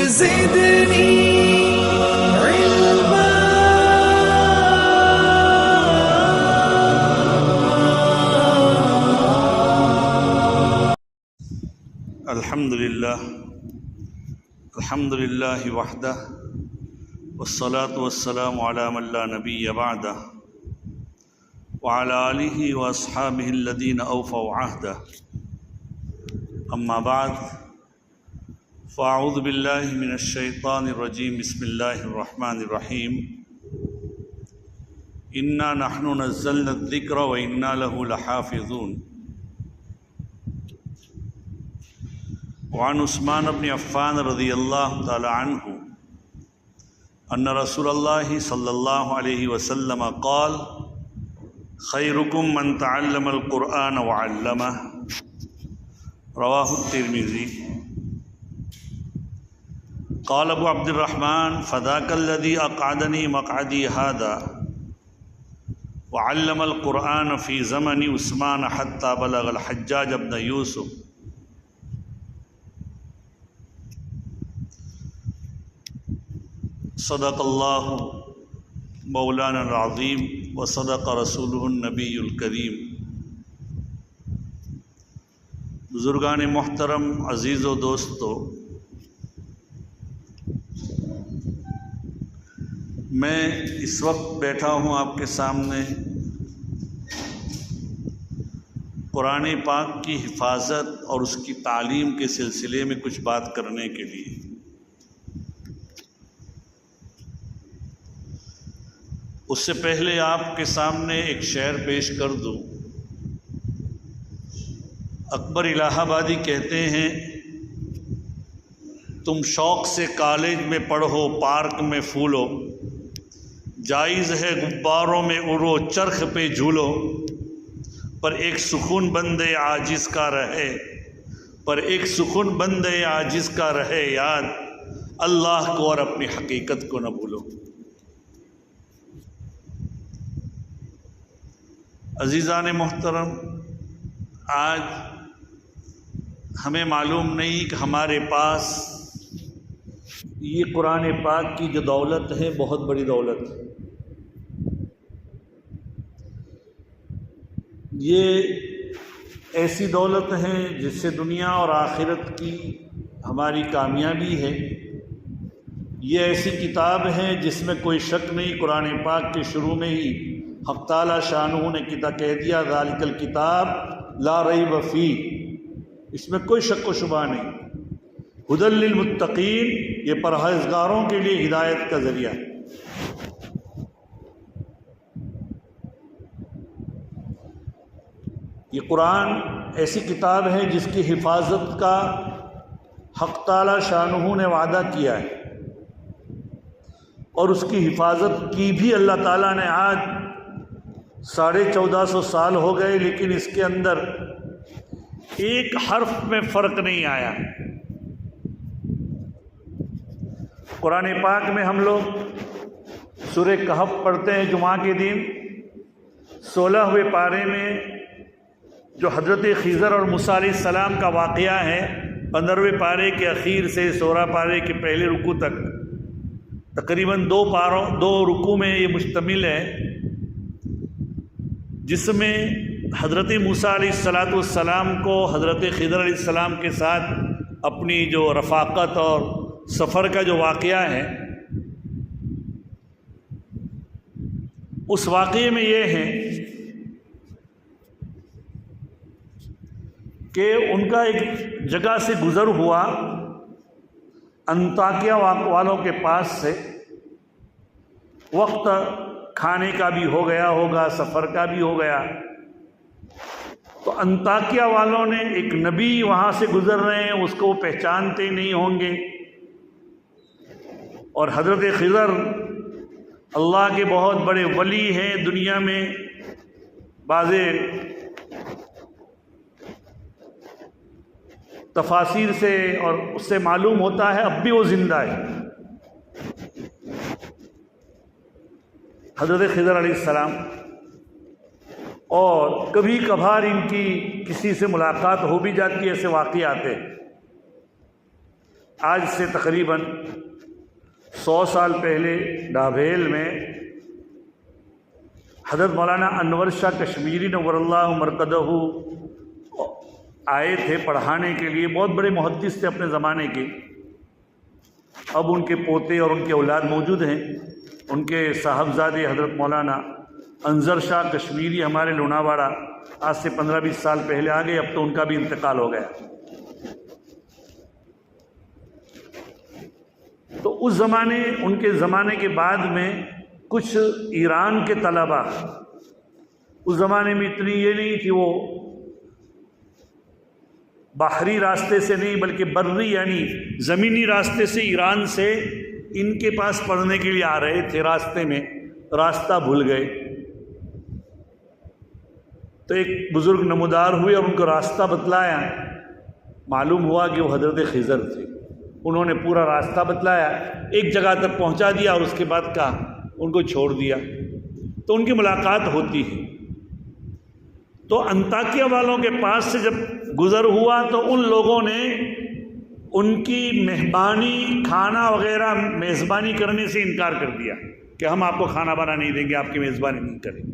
زدني علما. الحمد لله وحده والصلاة والسلام على من لا نبي بعده وعلى آله وأصحابه الذين أوفوا عهده. أما بعد فأعوذ بالله من الشيطان الرجيم. بسم الله الرحمن الرحيم. إنا نحن نزلنا الذكر وإنا له لحافظون. وعن عثمان بن عفان رضی اللہ تعالی عنہ ان رسول اللہ صلی اللہ علیہ وسلم قال خیرکم من تعلم القرآن وعلمہ. رواہ الترمذی. قال ابو عبد الرحمن فذاک الذی اقعدنی مقعدی هذا وعلم القرآن فی زمن عثمان حتی بلغ الحجاج بن یوسف. صدق اللہ مولانا العظیم وصدق رسولہ النبی الکریم. بزرگان محترم، عزیز و دوستو، میں اس وقت بیٹھا ہوں آپ کے سامنے قرآن پاک کی حفاظت اور اس کی تعلیم کے سلسلے میں کچھ بات کرنے کے لیے. اس سے پہلے آپ کے سامنے ایک شعر پیش کر دوں. اکبر الہ آبادی کہتے ہیں تم شوق سے کالج میں پڑھو، پارک میں پھولو، جائز ہے غباروں میں اڑو، چرخ پہ جھولو، پر ایک سکون بندے عاجز کا رہے، پر ایک سکون بندے عاجز کا رہے یاد، اللہ کو اور اپنی حقیقت کو نہ بھولو. عزیزان محترم، آج ہمیں معلوم نہیں کہ ہمارے پاس یہ قرآن پاک کی جو دولت ہے بہت بڑی دولت ہے. یہ ایسی دولت ہے جس سے دنیا اور آخرت کی ہماری کامیابی ہے. یہ ایسی کتاب ہے جس میں کوئی شک نہیں، قرآن پاک کے شروع میں ہی حق تعالی شانہ نے کہہ دیا ذالک الکتاب لا ریب فیہ، اس میں کوئی شک و شبہ نہیں. ھدی للمتقین، یہ پرہیزگاروں کے لیے ہدایت کا ذریعہ. یہ قرآن ایسی کتاب ہے جس کی حفاظت کا حق تعالی شانہ نے وعدہ کیا ہے، اور اس کی حفاظت کی بھی اللہ تعالیٰ نے. آج 1450 سال ہو گئے لیکن اس کے اندر ایک حرف میں فرق نہیں آیا. قرآن پاک میں ہم لوگ سورہ کہف پڑھتے ہیں جمعہ کے دن. 16ویں پارے میں جو حضرت خضر اور موسیٰ علیہ السلام کا واقعہ ہے، 15ویں پارے کے اخیر سے 16 پارے کے پہلے رکوع تک تقریباً 2 رکوع میں یہ مشتمل ہے، جس میں حضرت موسیٰ علیہ السلام کو حضرت خضر علیہ السلام کے ساتھ اپنی جو رفاقت اور سفر کا جو واقعہ ہے، اس واقعے میں یہ ہے کہ ان کا ایک جگہ سے گزر ہوا، انطاکیہ والوں کے پاس سے. وقت کھانے کا بھی ہو گیا ہوگا، سفر کا بھی ہو گیا، تو انطاکیہ والوں نے ایک نبی وہاں سے گزر رہے ہیں، اس کو وہ پہچانتے نہیں ہوں گے. اور حضرت خضر اللہ کے بہت بڑے ولی ہیں دنیا میں. بعض تفاسیر سے اور اس سے معلوم ہوتا ہے اب بھی وہ زندہ ہے. حضرت خضر علیہ السلام، اور کبھی کبھار ان کی کسی سے ملاقات ہو بھی جاتی ہے، ایسے واقعات ہیں. آج سے تقریباً 100 سال پہلے ڈابھیل میں حضرت مولانا انور شاہ کشمیری نور اللہ مرقدہ آئے تھے پڑھانے کے لیے. بہت بڑے محدث تھے اپنے زمانے کے. اب ان کے پوتے اور ان کے اولاد موجود ہیں. ان کے صاحبزادے حضرت مولانا انظر شاہ کشمیری ہمارے لوناواڑہ آج سے 15-20 سال پہلے آ گئے. اب تو ان کا بھی انتقال ہو گیا. تو اس زمانے ان کے زمانے کے بعد میں کچھ ایران کے طلباء، اس زمانے میں اتنی یہ نہیں تھی، وہ بحری راستے سے نہیں بلکہ بری یعنی زمینی راستے سے ایران سے ان کے پاس پڑھنے کے لیے آ رہے تھے. راستے میں راستہ بھول گئے تو ایک بزرگ نمودار ہوئے اور ان کو راستہ بتلایا. معلوم ہوا کہ وہ حضرت خضر تھے. انہوں نے پورا راستہ بتلایا، ایک جگہ تک پہنچا دیا اور اس کے بعد کہا ان کو چھوڑ دیا. تو ان کی ملاقات ہوتی ہے. تو انطاکیہ والوں کے پاس سے جب گزر ہوا تو ان لوگوں نے ان کی مہمانی کھانا وغیرہ میزبانی کرنے سے انکار کر دیا کہ ہم آپ کو کھانا بانا نہیں دیں گے، آپ کی میزبانی نہیں کریں گے.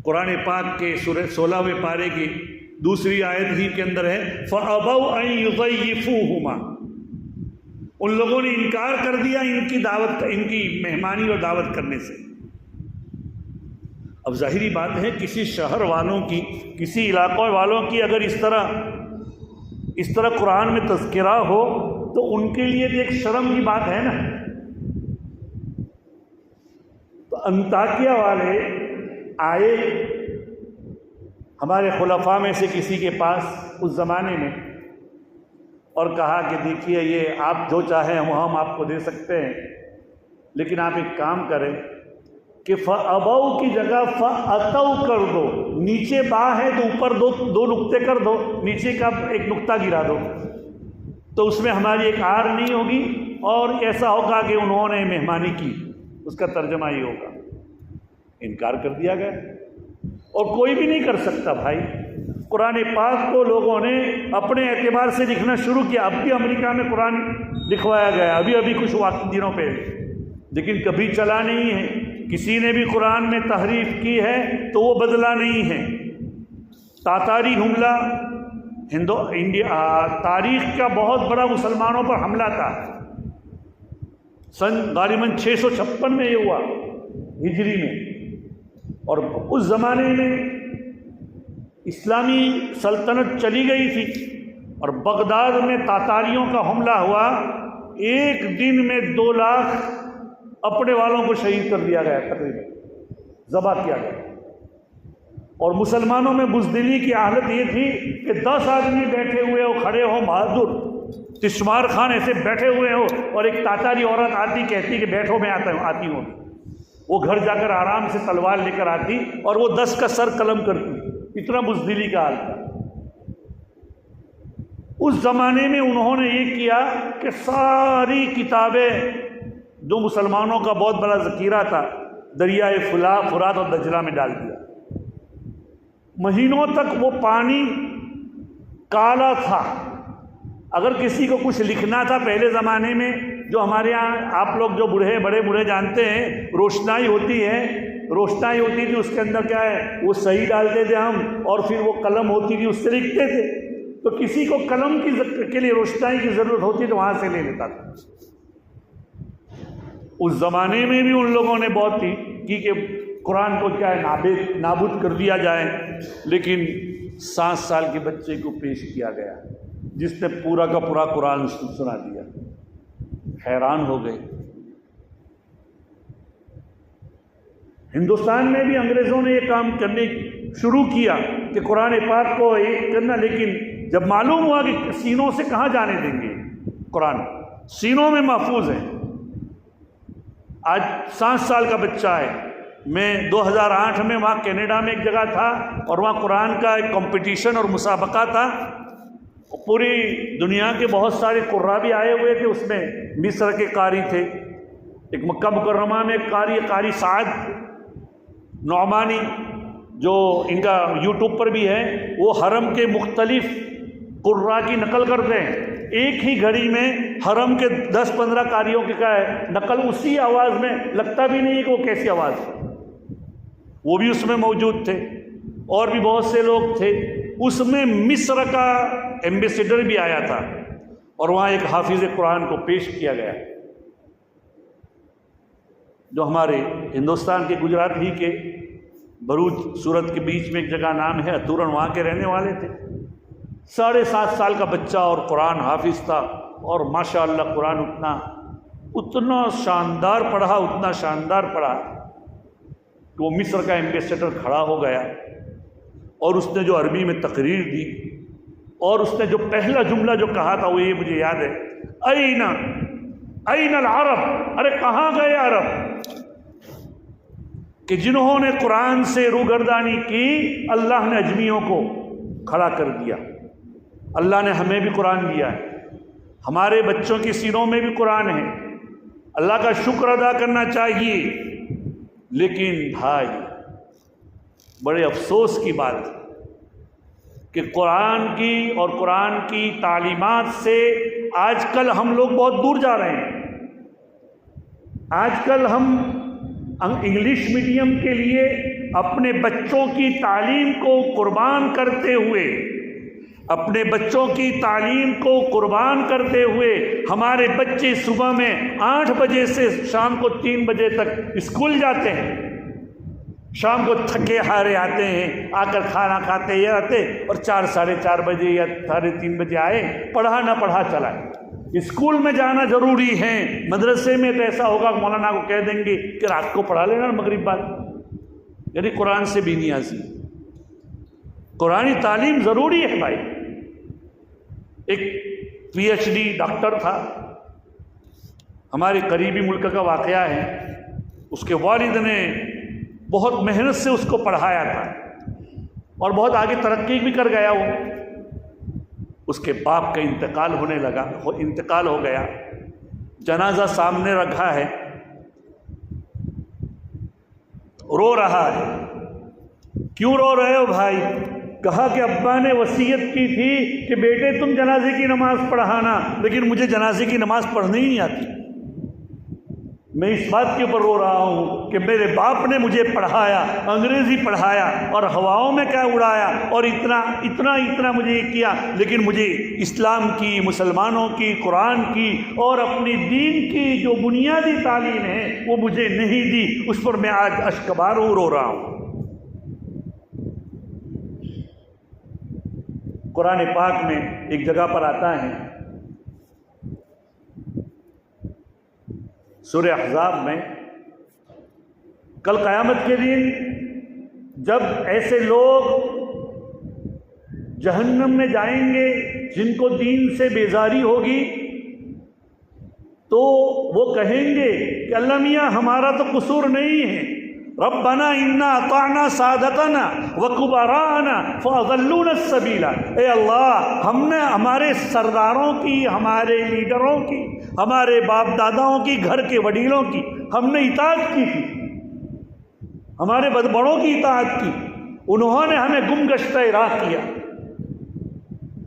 قرآن پاک کے سورہ 16ویں پارے کی دوسری آیت ہی کے اندر ہے فَأَبَوْا أَن يُضَيِّفُوهُمَا. ان لوگوں نے انکار کر دیا ان کی دعوت، ان کی مہمانی اور دعوت کرنے سے. اب ظاہری بات ہے کسی شہر والوں کی، کسی علاقوں والوں کی اگر اس طرح قرآن میں تذکرہ ہو تو ان کے لیے ایک شرم کی بات ہے نا. تو انطاکیہ والے آئے ہمارے خلفاء میں سے کسی کے پاس اس زمانے میں اور کہا کہ دیکھیے یہ آپ جو چاہیں ہم آپ کو دے سکتے ہیں، لیکن آپ ایک کام کریں کہ فَأَبَوْا کی جگہ فَأَتَوْا کر دو. نیچے با ہے تو اوپر دو نقطے کر دو، نیچے کا ایک نقطہ گرا دو، تو اس میں ہماری ایک آر نہیں ہوگی اور ایسا ہوگا کہ انہوں نے مہمانی کی. اس کا ترجمہ یہ ہوگا. انکار کر دیا گیا اور کوئی بھی نہیں کر سکتا بھائی. قرآن پاک کو لوگوں نے اپنے اعتبار سے لکھنا شروع کیا. اب بھی امریکہ میں قرآن لکھوایا گیا ابھی کچھ دنوں پہ، لیکن کبھی چلا نہیں ہے. کسی نے بھی قرآن میں تحریف کی ہے تو وہ بدلا نہیں ہے. تاتاری حملہ تاریخ کا بہت بڑا مسلمانوں پر حملہ تھا. سن غالباً 656 میں یہ ہوا ہجری میں. اور اس زمانے میں اسلامی سلطنت چلی گئی تھی اور بغداد میں تاتاریوں کا حملہ ہوا. ایک دن میں 2 لاکھ اپنے والوں کو شہید کر دیا گیا، تقریباً ذبح کیا گیا. اور مسلمانوں میں بزدلی کی حالت یہ تھی کہ 10 آدمی بیٹھے ہوئے ہو، کھڑے ہو، بہادر تشمار خان ایسے بیٹھے ہوئے ہو اور ایک تاتاری عورت آتی کہتی کہ بیٹھو میں آتی ہوں. وہ گھر جا کر آرام سے تلوار لے کر آتی اور وہ 10 کا سر قلم کرتی. اتنا بزدلی کا حال تھا. اس زمانے میں انہوں نے یہ کیا کہ ساری کتابیں جو مسلمانوں کا بہت بڑا ذخیرہ تھا دریائے فرات اور دجلہ میں ڈال دیا. مہینوں تک وہ پانی کالا تھا. اگر کسی کو کچھ لکھنا تھا پہلے زمانے میں، جو ہمارے ہاں آپ لوگ جو بڑے بوڑھے جانتے ہیں، روشنائی ہوتی تھی، اس کے اندر کیا ہے وہ صحیح ڈالتے تھے ہم، اور پھر وہ قلم ہوتی تھی اس سے لکھتے تھے. تو کسی کو قلم کے لیے روشنائی کی ضرورت ہوتی تو وہاں سے لے لیتا تھا. اس زمانے میں بھی ان لوگوں نے بہت کی کہ قرآن کو کیا ہے نابود کر دیا جائے، لیکن 7 سال کے بچے کو پیش کیا گیا جس نے پورا کا پورا قرآن سنا دیا. حیران ہو گئے. ہندوستان میں بھی انگریزوں نے یہ کام کرنے شروع کیا کہ قرآن پاک کو ایک کرنا، لیکن جب معلوم ہوا کہ سینوں سے کہاں جانے دیں گے، قرآن سینوں میں محفوظ ہے. آج 7 سال کا بچہ ہے. میں 2008 میں وہاں کینیڈا میں ایک جگہ تھا اور وہاں قرآن کا ایک کمپٹیشن اور مسابقہ تھا. پوری دنیا کے بہت سارے قراء بھی آئے ہوئے تھے. اس میں مصر کے قاری تھے، ایک مکہ مکرمہ میں قاری سعد نعمانی جو ان کا یوٹیوب پر بھی ہے، وہ حرم کے مختلف قراء کی نقل کرتے ہیں. ایک ہی گھڑی میں حرم کے 10-15 قاریوں کی کیا ہے نقل اسی آواز میں، لگتا بھی نہیں ہے کہ وہ کیسی آواز ہے، وہ بھی اس میں موجود تھے اور بھی بہت سے لوگ تھے۔ اس میں مصر کا ایمبیسیڈر بھی آیا تھا اور وہاں ایک حافظ قرآن کو پیش کیا گیا، جو ہمارے ہندوستان کے گجرات ہی کے بھروچ سورت کے بیچ میں ایک جگہ نام ہے اتورن، وہاں کے رہنے والے تھے۔ 7.5 سال کا بچہ اور قرآن حافظ تھا، اور ماشاءاللہ قرآن اتنا شاندار پڑھا کہ وہ مصر کا ایمبیسیڈر کھڑا ہو گیا اور اس نے جو عربی میں تقریر دی اور اس نے جو پہلا جملہ جو کہا تھا وہ یہ مجھے یاد ہے، این العرب، ارے کہاں گئے عرب کہ جنہوں نے قرآن سے روگردانی کی، اللہ نے اجمیوں کو کھڑا کر دیا۔ اللہ نے ہمیں بھی قرآن دیا ہے، ہمارے بچوں کی سینوں میں بھی قرآن ہے، اللہ کا شکر ادا کرنا چاہیے۔ لیکن بھائی بڑے افسوس کی بات ہے کہ قرآن کی اور قرآن کی تعلیمات سے آج کل ہم لوگ بہت دور جا رہے ہیں۔ آج کل ہم انگلش میڈیم کے لیے اپنے بچوں کی تعلیم کو قربان کرتے ہوئے، ہمارے بچے صبح میں 8 بجے سے شام کو 3 بجے تک اسکول جاتے ہیں، شام کو تھکے ہارے آتے ہیں، آ کر کھانا کھاتے یہ آتے اور 4-4:30 بجے یا 3:30 بجے آئے، پڑھا نہ پڑھا چلا ہے۔ اسکول میں جانا ضروری ہے، مدرسے میں تو ایسا ہوگا کہ مولانا کو کہہ دیں گے کہ رات کو پڑھا لینا مغرب بعد، یعنی قرآن سے بھی نیازی۔ قرآنی تعلیم ضروری ہے بھائی۔ ایک PhD ڈاکٹر تھا، ہمارے قریبی ملک کا واقعہ ہے، اس کے والد نے بہت محنت سے اس کو پڑھایا تھا اور بہت آگے ترقی بھی کر گیا۔ وہ اس کے باپ کا انتقال ہو گیا، جنازہ سامنے رکھا ہے، رو رہا ہے۔ کیوں رو رہے ہو بھائی؟ کہا کہ ابا نے وصیت کی تھی کہ بیٹے تم جنازے کی نماز پڑھانا، لیکن مجھے جنازے کی نماز پڑھنی ہی نہیں آتی۔ میں اس بات کے اوپر رو رہا ہوں کہ میرے باپ نے مجھے پڑھایا، انگریزی پڑھایا اور ہواؤں میں کیا اڑایا اور اتنا مجھے یہ کیا، لیکن مجھے اسلام کی، مسلمانوں کی، قرآن کی اور اپنی دین کی جو بنیادی تعلیم ہے وہ مجھے نہیں دی۔ اس پر میں آج اشکبار رو رہا ہوں۔ قرآن پاک میں ایک جگہ پر آتا ہے، سورہ احزاب میں، کل قیامت کے دن جب ایسے لوگ جہنم میں جائیں گے جن کو دین سے بیزاری ہوگی، تو وہ کہیں گے کہ اللہ میاں ہمارا تو قصور نہیں ہے، ربنا انا اطعنا سادتنا وکبراءنا فاضلونا السبیل، اے اللہ ہم نے ہمارے سرداروں کی، ہمارے لیڈروں کی، ہمارے باپ داداؤں کی، گھر کے وڈیروں کی ہم نے اطاعت کی تھی، ہمارے بڑوں کی اطاعت کی، انہوں نے ہمیں گمگشتہ راہ کیا،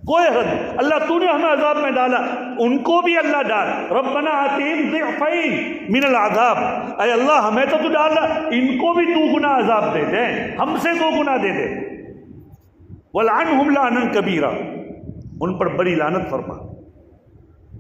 کوئی حد اللہ تو نے ہمیں عذاب میں ڈالا، ان کو بھی اللہ ڈال، ربنا آتihim ضعفین من العذاب، اے اللہ ہمیں تو ڈالا، ان کو بھی 2 گنا عذاب دے دیں، ہم سے 2 گنا دے دے، وَلْعَنْهُمْ لَعْنًا كَبِيرًا، ان پر بڑی لعنت فرما۔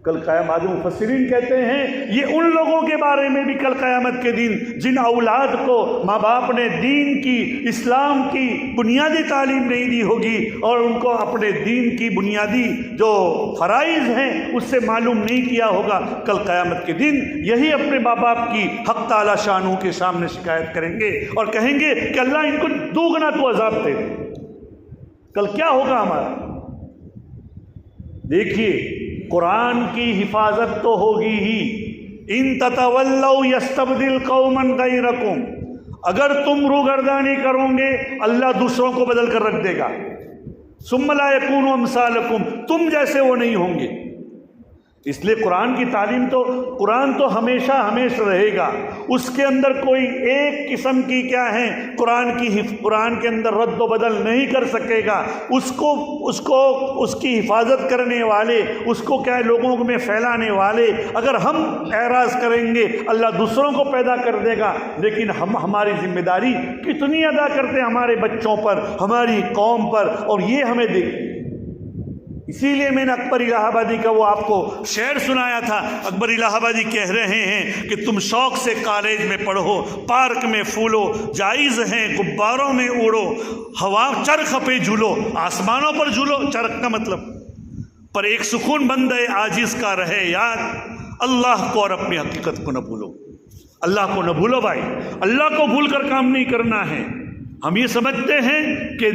کل قیامت مفسرین کہتے ہیں یہ ان لوگوں کے بارے میں بھی کل قیامت کے دن جن اولاد کو ماں باپ نے دین کی، اسلام کی بنیادی تعلیم نہیں دی ہوگی اور ان کو اپنے دین کی بنیادی جو فرائض ہیں اس سے معلوم نہیں کیا ہوگا، کل قیامت کے دن یہی اپنے ماں باپ کی حق تعالی شانوں کے سامنے شکایت کریں گے اور کہیں گے کہ اللہ ان کو 2 گنا تو عذاب دے دے۔ کل کیا ہوگا ہمارا؟ دیکھیے قرآن کی حفاظت تو ہوگی ہی، ان تتولوا یستبدل قوما غیرکم، اگر تم روگردانی کرو گے اللہ دوسروں کو بدل کر رکھ دے گا، ثم لا یکونوا امثالکم، تم جیسے وہ نہیں ہوں گے۔ اس لیے قرآن کی تعلیم تو قرآن تو ہمیشہ رہے گا، اس کے اندر کوئی ایک قسم کی کیا ہے قرآن کے اندر رد و بدل نہیں کر سکے گا، اس کی حفاظت کرنے والے، اس کو کیا ہے لوگوں میں پھیلانے والے اگر ہم اعراض کریں گے اللہ دوسروں کو پیدا کر دے گا، لیکن ہم ہماری ذمہ داری کتنی ادا کرتے ہیں ہمارے بچوں پر، ہماری قوم پر، اور یہ ہمیں دیکھیں۔ اسی لیے میں نے اکبر الہ آبادی کا وہ آپ کو شعر سنایا تھا۔ اکبر الہ آبادی کہہ رہے ہیں کہ تم شوق سے کالج میں پڑھو، پارک میں پھولو، جائز ہیں غباروں میں اڑو، ہوا چرخ پہ جھولو، آسمانوں پر جھولو، چرخ کا مطلب، پر ایک سکون بندے عاجز کا رہے یاد، اللہ کو اور اپنی حقیقت کو نہ بھولو۔ اللہ کو نہ بھولو بھائی، اللہ کو بھول کر کام نہیں کرنا ہے۔ ہم یہ سمجھتے ہیں کہ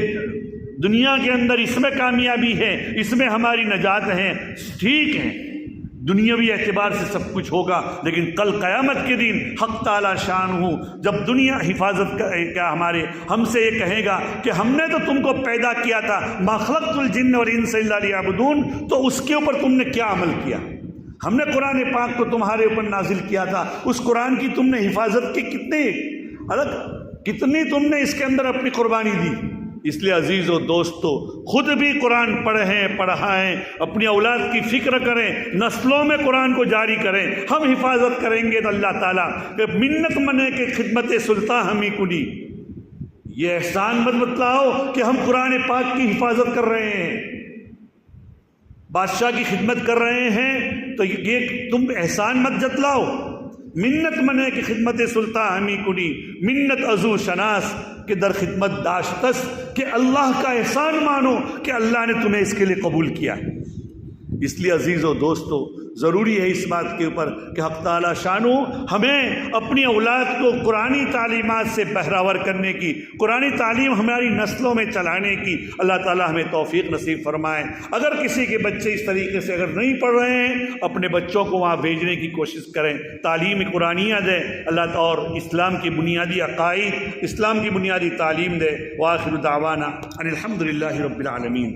دنیا کے اندر اس میں کامیابی ہے، اس میں ہماری نجات ہے، ٹھیک ہے، دنیاوی اعتبار سے سب کچھ ہوگا، لیکن کل قیامت کے دن حق تعالی شان ہوں جب دنیا حفاظت کیا ہم سے یہ کہے گا کہ ہم نے تو تم کو پیدا کیا تھا، ما خلقت الجن والانس الا لیعبدون، تو اس کے اوپر تم نے کیا عمل کیا؟ ہم نے قرآن پاک کو تمہارے اوپر نازل کیا تھا، اس قرآن کی تم نے حفاظت کی کتنی تم نے اس کے اندر اپنی قربانی دی۔ اس لیے عزیز و دوستو، خود بھی قرآن پڑھیں، پڑھائیں، اپنی اولاد کی فکر کریں، نسلوں میں قرآن کو جاری کریں۔ ہم حفاظت کریں گے تو اللہ تعالیٰ کہ منت منے کے خدمت سلطان ہمیں کنی، یہ احسان مت بتلاؤ کہ ہم قرآن پاک کی حفاظت کر رہے ہیں، بادشاہ کی خدمت کر رہے ہیں، تو یہ تم احسان مت جتلاؤ۔ منت منے کی خدمت سلطان ہمی کنی، منت عزو شناس کہ در خدمت داشتس، کہ اللہ کا احسان مانو کہ اللہ نے تمہیں اس کے لیے قبول کیا ہے۔ اس لیے عزیز و دوستو، ضروری ہے اس بات کے اوپر کہ حق تعالی شانو ہمیں اپنی اولاد کو قرآنی تعلیمات سے بہراور کرنے کی، قرآنی تعلیم ہماری نسلوں میں چلانے کی اللہ تعالی ہمیں توفیق نصیب فرمائے۔ اگر کسی کے بچے اس طریقے سے اگر نہیں پڑھ رہے ہیں، اپنے بچوں کو وہاں بھیجنے کی کوشش کریں، تعلیم قرآنیہ دیں اللہ تعالی، اور اسلام کی بنیادی عقائد، اسلام کی بنیادی تعلیم دے۔ وآخر دعوانا ان الحمد للہ رب العالمین۔